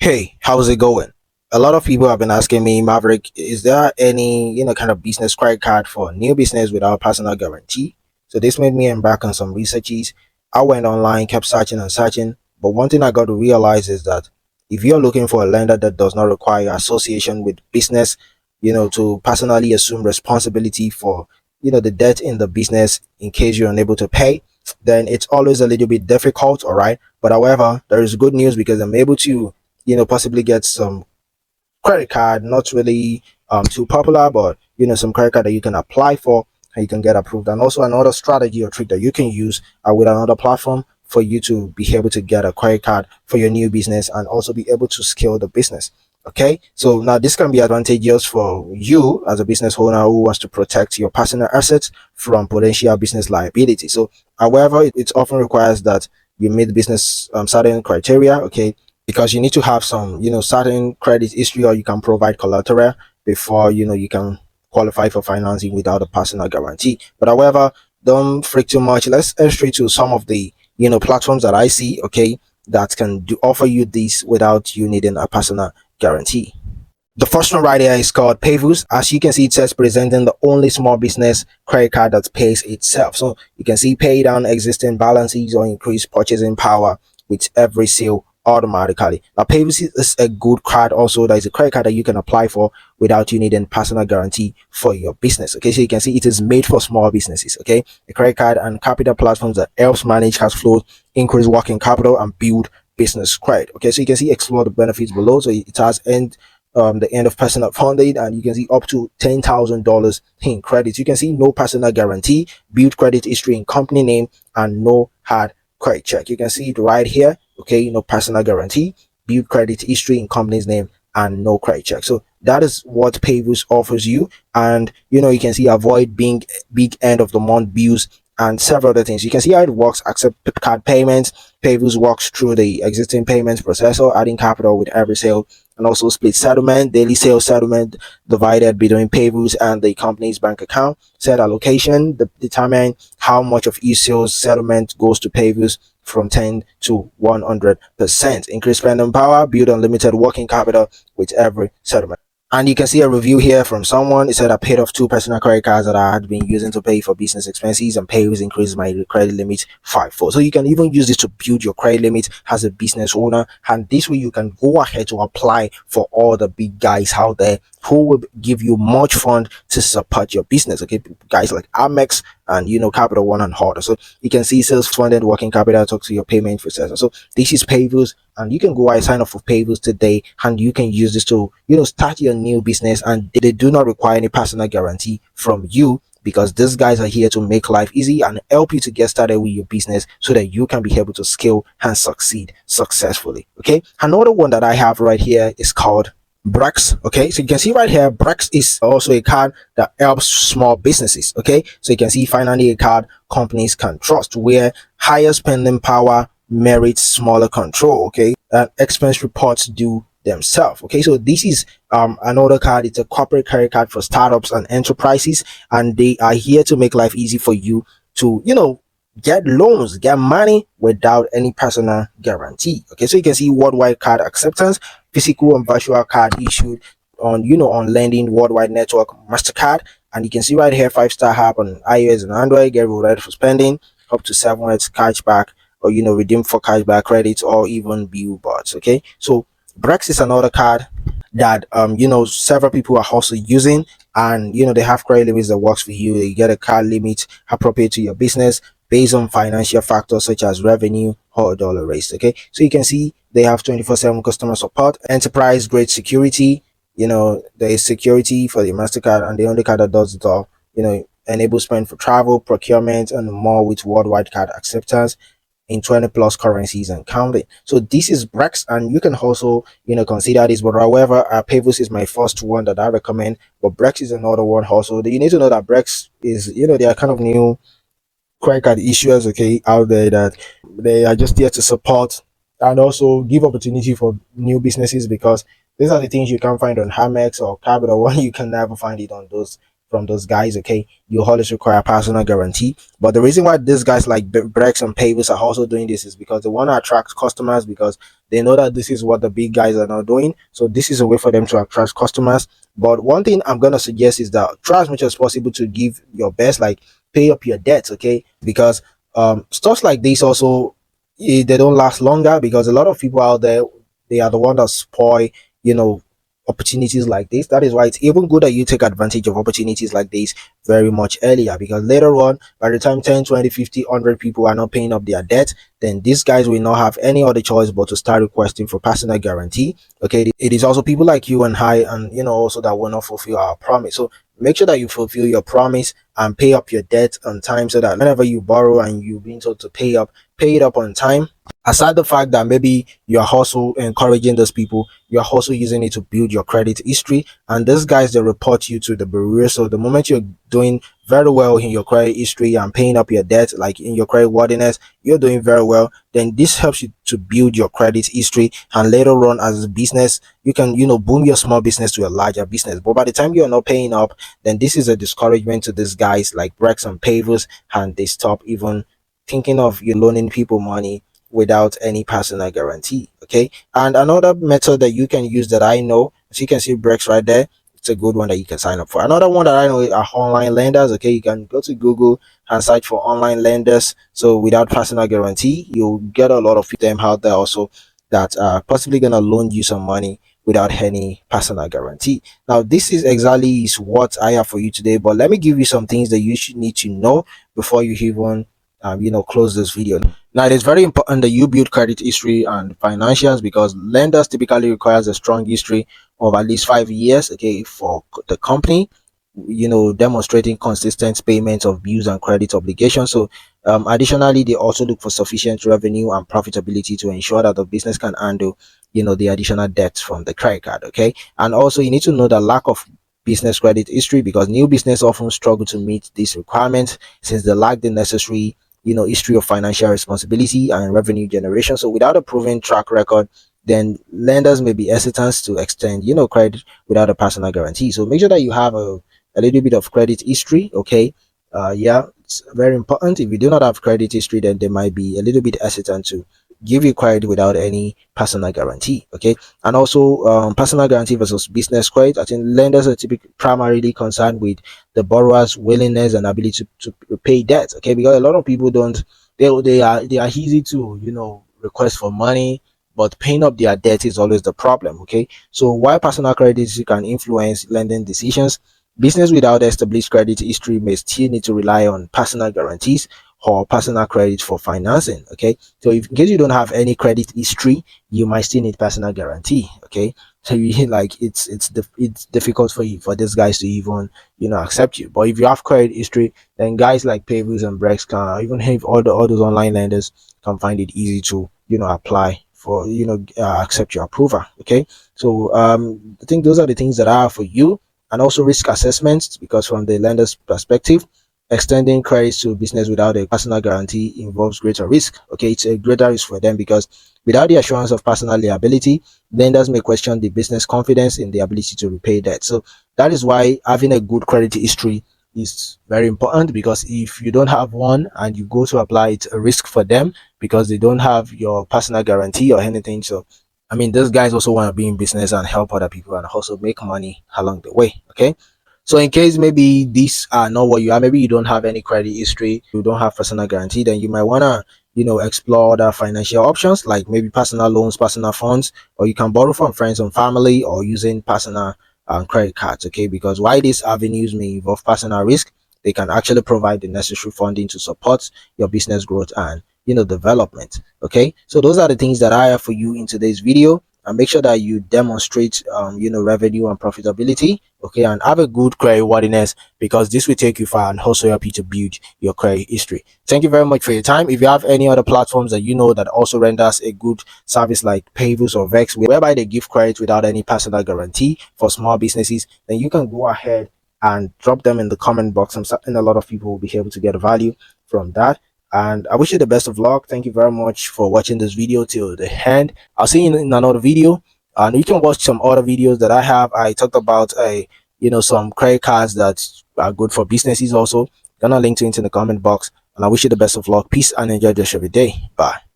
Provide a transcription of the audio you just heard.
Hey, how's it going? A lot of people have been asking me, Maverick, is there any, kind of business credit card for new business without personal guarantee? So this made me embark on some researches. I went online, kept searching and searching, but one thing I got to realize is that if you're looking for a lender that does not require association with business, to personally assume responsibility for, the debt in the business in case you're unable to pay, then it's always a little bit difficult, all right? But however, there is good news because I'm able to possibly get some credit card, not really too popular, but some credit card that you can apply for and you can get approved. And also another strategy or trick that you can use with another platform for you to be able to get a credit card for your new business and also be able to scale the business. Okay, so now this can be advantageous for you as a business owner who wants to protect your personal assets from potential business liability. So, however, it often requires that you meet business certain criteria. Okay, because you need to have some certain credit history or you can provide collateral before you can qualify for financing without a personal guarantee. But however, don't freak too much. Let's head straight to some of the platforms that I see, okay, that can offer you this without you needing a personal guarantee. The first one right here is called Payvus. As you can see, it says presenting the only small business credit card that pays itself. So you can see pay down existing balances or increase purchasing power with every sale automatically. Now, Payvus is a good card also. That is a credit card that you can apply for without you needing personal guarantee for your business. Okay, so you can see it is made for small businesses. Okay, a credit card and capital platforms that helps manage cash flows, increase working capital, and build business credit. Okay, so you can see explore the benefits below. So it has the end of personal funding, and you can see up to $10,000 in credits. You can see no personal guarantee, build credit history in company name, and no hard credit check. You can see it right here. Okay, no personal guarantee, build credit history in company's name, and no credit check. So that is what Payvus offers you, and you can see avoid being big end of the month bills and several other things. You can see how it works. Accept card payments. Payvus works through the existing payments processor, adding capital with every sale, and also split settlement, daily sales settlement divided between Payvus and the company's bank account. Set allocation, determine how much of each sales settlement goes to Payvus from 10 to 100%. Increase spending power, build unlimited working capital with every settlement. And you can see a review here from someone. It said I paid off two personal credit cards that I had been using to pay for business expenses, and Payvus increased my credit limit fivefold. So you can even use this to build your credit limit as a business owner, and this way you can go ahead to apply for all the big guys out there who will give you much fund to support your business. Okay, guys like Amex and Capital One and Harder. So you can see sales funded working capital talk to your payment processor. So this is Payvus, and you can go and sign up for Payvus today, and you can use this to start your new business, and they do not require any personal guarantee from you, because these guys are here to make life easy and help you to get started with your business so that you can be able to scale and succeed successfully. Okay, another one that I have right here is called Brex. Okay, so you can see right here, Brex is also a card that helps small businesses. Okay, so you can see finally a card companies can trust, where higher spending power merits smaller control. Okay, and expense reports do themselves. Okay, so this is another card. It's a corporate credit card for startups and enterprises, and they are here to make life easy for you to get loans, get money without any personal guarantee. Okay, so you can see worldwide card acceptance, physical and virtual card issued on on lending worldwide network MasterCard. And you can see right here, 5-star app on iOS and Android, get rewarded for spending up to 7x cashback, or redeem for cashback credits or even billboards. Okay, so Brex is another card that several people are also using, and they have credit limits that works for you. You get a card limit appropriate to your business based on financial factors such as revenue or dollar raised. Okay, so you can see they have 24/7 customer support, enterprise grade security. There is security for the MasterCard, and the only card that does it all. Enable spend for travel, procurement, and more with worldwide card acceptance in 20 plus currencies and counting. So this is Brex, and you can also consider this. But however, Pavus is my first one that I recommend, but Brex is another one also. You need to know that Brex is they are kind of new credit card issuers, okay, out there, that they are just there to support and also give opportunity for new businesses, because these are the things you can't find on Hamex or Capital One. You can never find it on those from those guys. Okay, you always require personal guarantee. But the reason why these guys like Brex and Pavus are also doing this is because they want to attract customers, because they know that this is what the big guys are not doing. So this is a way for them to attract customers. But one thing I'm gonna suggest is that try as much as possible to give your best, like pay up your debts, okay? Because stuff like this also, they don't last longer, because a lot of people out there, they are the one that spoil, you know, opportunities like this. That is why it's even good that you take advantage of opportunities like this very much earlier, because later on, by the time 10, 20, 50, 100 people are not paying up their debt, then these guys will not have any other choice but to start requesting for personal guarantee. Okay, it is also people like you and I, and also that will not fulfill our promise. So make sure that you fulfill your promise and pay up your debt on time, so that whenever you borrow and you've been told to pay it up on time. Aside the fact that maybe you're also encouraging those people, you're also using it to build your credit history, and these guys, they report you to the bureau. So the moment you're doing very well in your credit history and paying up your debt, like in your credit worthiness, you're doing very well, then this helps you to build your credit history, and later on as a business, you can boom your small business to a larger business. But by the time you're not paying up, then this is a discouragement to these guys like Brex and Pavers, and they stop even thinking of you loaning people money without any personal guarantee. Okay, and another method that you can use that I know, as you can see Brex right there, it's a good one that you can sign up for. Another one that I know are online lenders. Okay, you can go to Google and search for online lenders. So without personal guarantee, you'll get a lot of them out there also that are possibly gonna loan you some money without any personal guarantee. Now this is exactly is what I have for you today, but let me give you some things that you should need to know before you even close this video. Now it is very important that you build credit history and financials, because lenders typically requires a strong history of at least 5 years, okay, for the company, demonstrating consistent payments of bills and credit obligations. So additionally, they also look for sufficient revenue and profitability to ensure that the business can handle the additional debt from the credit card. Okay, and also you need to know the lack of business credit history, because new business often struggle to meet these requirements since they lack the necessary history of financial responsibility and revenue generation. So without a proven track record, then lenders may be hesitant to extend credit without a personal guarantee. So make sure that you have a little bit of credit history. Okay, yeah, it's very important. If you do not have credit history, then they might be a little bit hesitant to give you credit without any personal guarantee. Okay, and also personal guarantee versus business credit, I think lenders are typically primarily concerned with the borrower's willingness and ability to pay debt. Okay, because a lot of people don't, they are easy to request for money, but paying up their debt is always the problem. Okay, so while personal credit can influence lending decisions, business without established credit history may still need to rely on personal guarantees or personal credit for financing. Okay, so if in case you don't have any credit history, you might still need personal guarantee. Okay, so you like it's difficult for you, for these guys to even accept you. But if you have credit history, then guys like Pavus and Brex can, even if all those online lenders can find it easy to apply for accept your approval. Okay, so I think those are the things that I have for you. And also risk assessments, because from the lender's perspective, extending credit to business without a personal guarantee involves greater risk. Okay, it's a greater risk for them, because without the assurance of personal liability, lenders may question the business confidence in the ability to repay debt. So that is why having a good credit history is very important, because if you don't have one and you go to apply, it's a risk for them, because they don't have your personal guarantee or anything. So I mean, those guys also want to be in business and help other people and also make money along the way. Okay, so in case maybe these are not what you are, maybe you don't have any credit history, you don't have personal guarantee, then you might want to explore other financial options, like maybe personal loans, personal funds, or you can borrow from friends and family, or using personal credit cards. Okay, because while these avenues may involve personal risk, they can actually provide the necessary funding to support your business growth and development. Okay, so those are the things that I have for you in today's video, and make sure that you demonstrate revenue and profitability. Okay, and have a good credit worthiness, because this will take you far and also help you to build your credit history. Thank you very much for your time. If you have any other platforms that that also renders a good service, like Pavus or Vex, whereby they give credit without any personal guarantee for small businesses, then you can go ahead and drop them in the comment box. I'm certain a lot of people will be able to get value from that, and I wish you the best of luck. Thank you very much for watching this video till the end. I'll see you in another video, and you can watch some other videos that I have. I talked about some credit cards that are good for businesses also. Gonna link to it in the comment box. And I wish you the best of luck. Peace and enjoy the rest of your day. Bye.